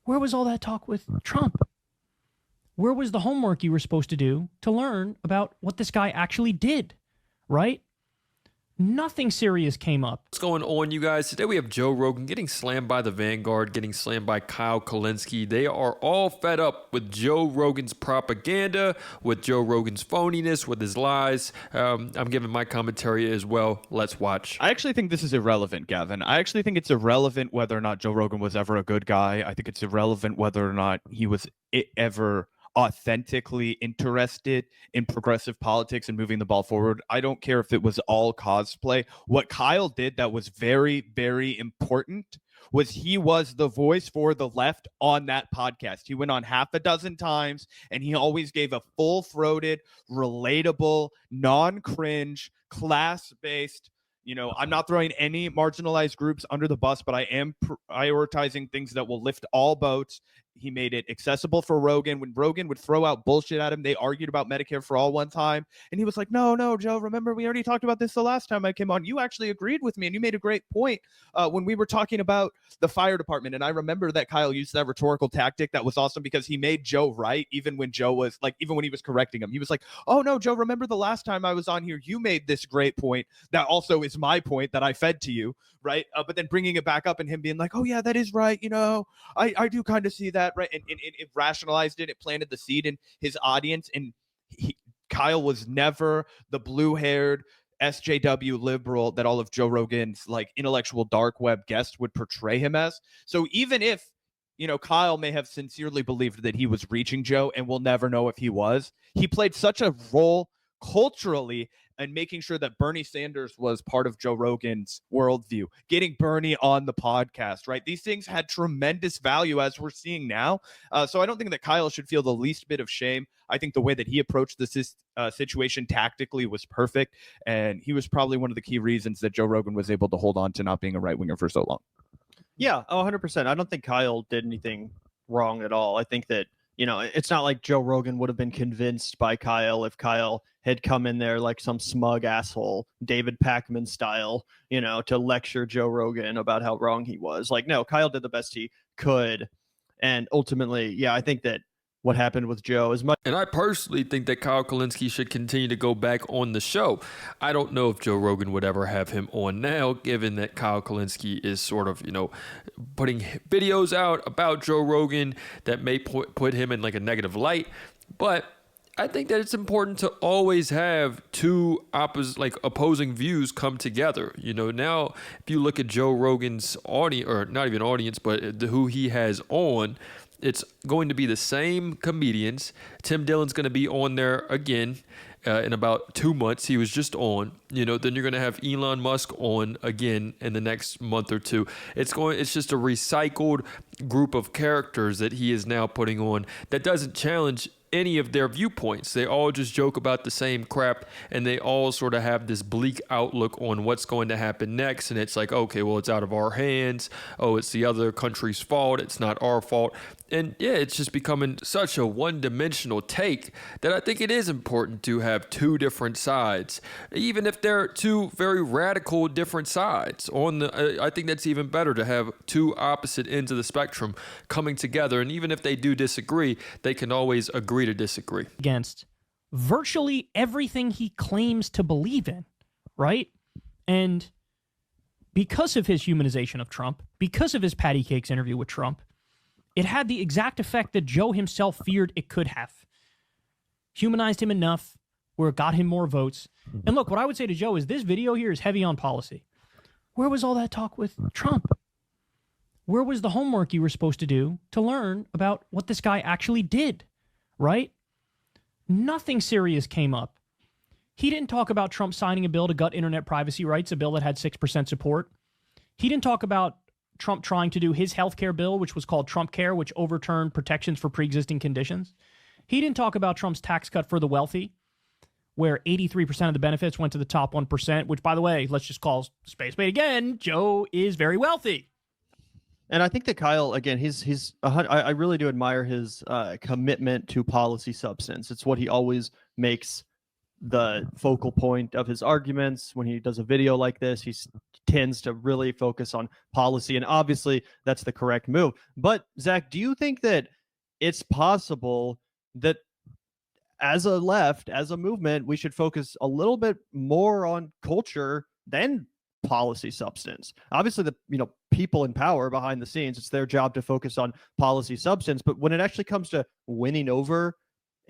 Where was all that talk with Trump? Where was the homework you were supposed to do to learn about what this guy actually did, right? Nothing serious came up. What's going on, you guys? Today we have Joe Rogan getting slammed by the Vanguard, getting slammed by Kyle Kulinski. They are all fed up with Joe Rogan's propaganda, with Joe Rogan's phoniness, with his lies. I'm giving my commentary as well. Let's watch. I actually think this is irrelevant, Gavin. I actually think it's irrelevant whether or not Joe Rogan was ever a good guy. I think it's irrelevant whether or not he was ever authentically interested in progressive politics and moving the ball forward. I don't care if it was all cosplay. What Kyle did that was very, very important was he was the voice for the left on that podcast. He went on half a dozen times and he always gave a full-throated, relatable, non-cringe, class-based, I'm not throwing any marginalized groups under the bus, but I am prioritizing things that will lift all boats. He made it accessible for Rogan. When Rogan would throw out bullshit at him, they argued about Medicare for all one time. And he was like, no, Joe, remember, we already talked about this the last time I came on. You actually agreed with me and you made a great point when we were talking about the fire department. And I remember that Kyle used that rhetorical tactic. That was awesome because he made Joe right, even when Joe was like, even when he was correcting him. He was like, oh, no, Joe, remember the last time I was on here, you made this great point. That also is my point that I fed to you, right? But then bringing it back up and him being like, oh, yeah, that is right. I do kind of see that, right? And it rationalized it. It planted the seed in his audience. And Kyle was never the blue-haired SJW liberal that all of Joe Rogan's like intellectual dark web guests would portray him as. So even if, Kyle may have sincerely believed that he was reaching Joe, and we'll never know if he was, he played such a role culturally and making sure that Bernie Sanders was part of Joe Rogan's worldview, getting Bernie on the podcast, right? These things had tremendous value as we're seeing now. So I don't think that Kyle should feel the least bit of shame. I think the way that he approached this situation tactically was perfect. And he was probably one of the key reasons that Joe Rogan was able to hold on to not being a right-winger for so long. Yeah, 100%. I don't think Kyle did anything wrong at all. I think that it's not like Joe Rogan would have been convinced by Kyle if Kyle had come in there like some smug asshole, David Pakman style, to lecture Joe Rogan about how wrong he was. Like, no, Kyle did the best he could. And ultimately, yeah, I think that what happened with Joe is much. And I personally think that Kyle Kulinski should continue to go back on the show. I don't know if Joe Rogan would ever have him on now, given that Kyle Kulinski is sort of, putting videos out about Joe Rogan that may put him in like a negative light. But I think that it's important to always have two opposing views come together. Now if you look at Joe Rogan's audience, or not even audience, but who he has on, it's going to be the same comedians. Tim Dillon's going to be on there again in about 2 months. He was just on. Then you're going to have Elon Musk on again in the next month or two. It's just a recycled group of characters that he is now putting on that doesn't challenge any of their viewpoints. They all just joke about the same crap, and they all sort of have this bleak outlook on what's going to happen next. And it's like, okay, well, it's out of our hands. Oh, it's the other country's fault. It's not our fault. And yeah, it's just becoming such a one-dimensional take that I think it is important to have two different sides, even if they're two very radical different sides. I think that's even better to have two opposite ends of the spectrum coming together. And even if they do disagree, they can always agree to disagree. Against virtually everything he claims to believe in, right? And because of his humanization of Trump, because of his patty cakes interview with Trump, it had the exact effect that Joe himself feared it could have. Humanized him enough where it got him more votes. And look, what I would say to Joe is this video here is heavy on policy. Where was all that talk with Trump? Where was the homework you were supposed to do to learn about what this guy actually did, right? Nothing serious came up. He didn't talk about Trump signing a bill to gut internet privacy rights, a bill that had 6% support. He didn't talk about Trump trying to do his healthcare bill, which was called Trump Care, which overturned protections for pre-existing conditions. He didn't talk about Trump's tax cut for the wealthy, where 83% of the benefits went to the top 1%, which, by the way, let's just call space spade again, Joe is very wealthy. And I think that Kyle, again, I really do admire his commitment to policy substance. It's what he always makes the focal point of his arguments. When he does a video like this, he tends to really focus on policy, and obviously that's the correct move. But Zach, do you think that it's possible that as a left, as a movement, we should focus a little bit more on culture than policy substance? Obviously, the people in power behind the scenes, it's their job to focus on policy substance. But when it actually comes to winning over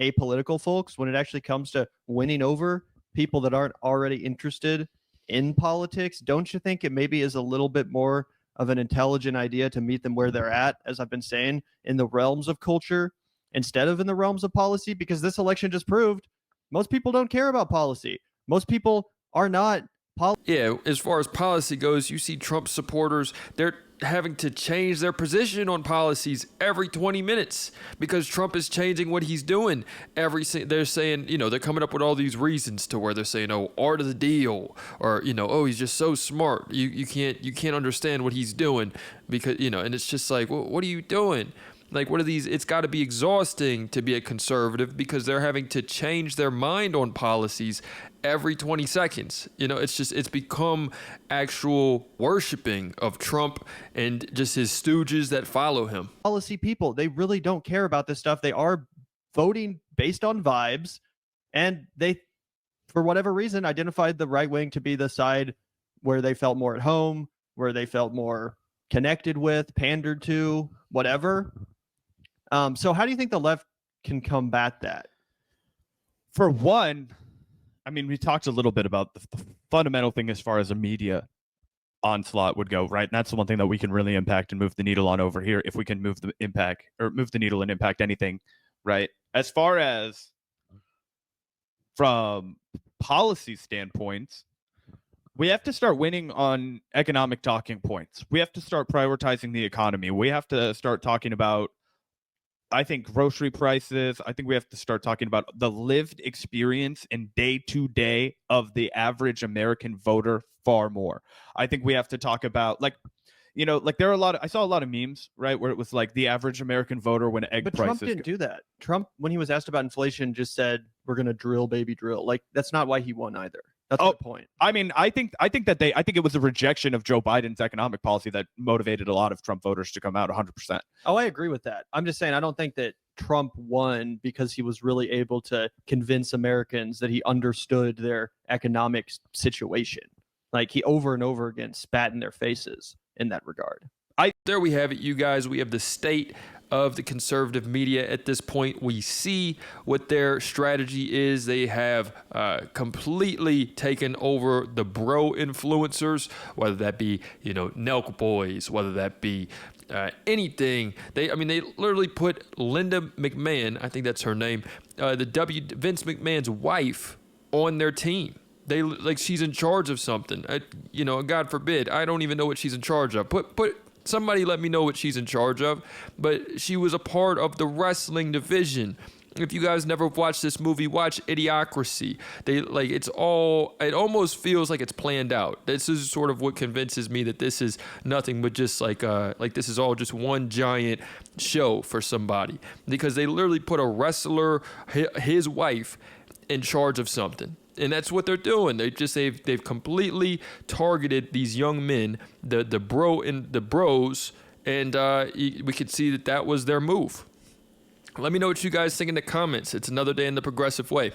apolitical folks, when it actually comes to winning over people that aren't already interested in politics, don't you think it maybe is a little bit more of an intelligent idea to meet them where they're at, as I've been saying, in the realms of culture instead of in the realms of policy? Because this election just proved most people don't care about policy. Most people are not Yeah, as far as policy goes, you see Trump supporters, they're having to change their position on policies every 20 minutes because Trump is changing what he's doing. They're saying, they're coming up with all these reasons to where they're saying, oh, art of the deal, or, oh, he's just so smart. You can't understand what he's doing because, and it's just like, well, what are you doing? Like, what are these? It's got to be exhausting to be a conservative because they're having to change their mind on policies every 20 seconds. It's become actual worshiping of Trump and just his stooges that follow him. Policy people, they really don't care about this stuff. They are voting based on vibes, and they, for whatever reason, identified the right wing to be the side where they felt more at home, where they felt more connected with, pandered to, whatever. So how do you think the left can combat that? For one, I mean, we talked a little bit about the fundamental thing as far as a media onslaught would go, right? And that's the one thing that we can really impact and move the needle on over here, if we can move the needle and impact anything, right? As far as from policy standpoints, we have to start winning on economic talking points. We have to start prioritizing the economy. We have to start talking about, I think, grocery prices. I think we have to start talking about the lived experience and day-to-day of the average American voter far more. I think we have to talk about, there are I saw a lot of memes, right, where it was like the average American voter when egg but prices. Trump didn't do that. Trump, when he was asked about inflation, just said, we're going to drill, baby, drill. Like, that's not why he won either. That's the point. I mean, I think it was a rejection of Joe Biden's economic policy that motivated a lot of Trump voters to come out 100%. Oh, I agree with that. I'm just saying, I don't think that Trump won because he was really able to convince Americans that he understood their economic situation. Like, he over and over again spat in their faces in that regard. There we have it, you guys. We have the state of the conservative media at this point. We see what their strategy is. They have completely taken over the bro influencers, whether that be, Nelk Boys, whether that be anything. They literally put Linda McMahon, I think that's her name, Vince McMahon's wife, on their team. They she's in charge of something. God forbid, I don't even know what she's in charge of. Somebody let me know what she's in charge of. But she was a part of the wrestling division. If you guys never watched this movie, watch Idiocracy. It almost feels like it's planned out. This is sort of what convinces me that this is nothing but just this is all just one giant show for somebody. Because they literally put a wrestler, his wife, in charge of something. And that's what they're doing. They've completely targeted these young men, the bros, and we could see that was their move. Let me know what you guys think in the comments. It's another day in the progressive way.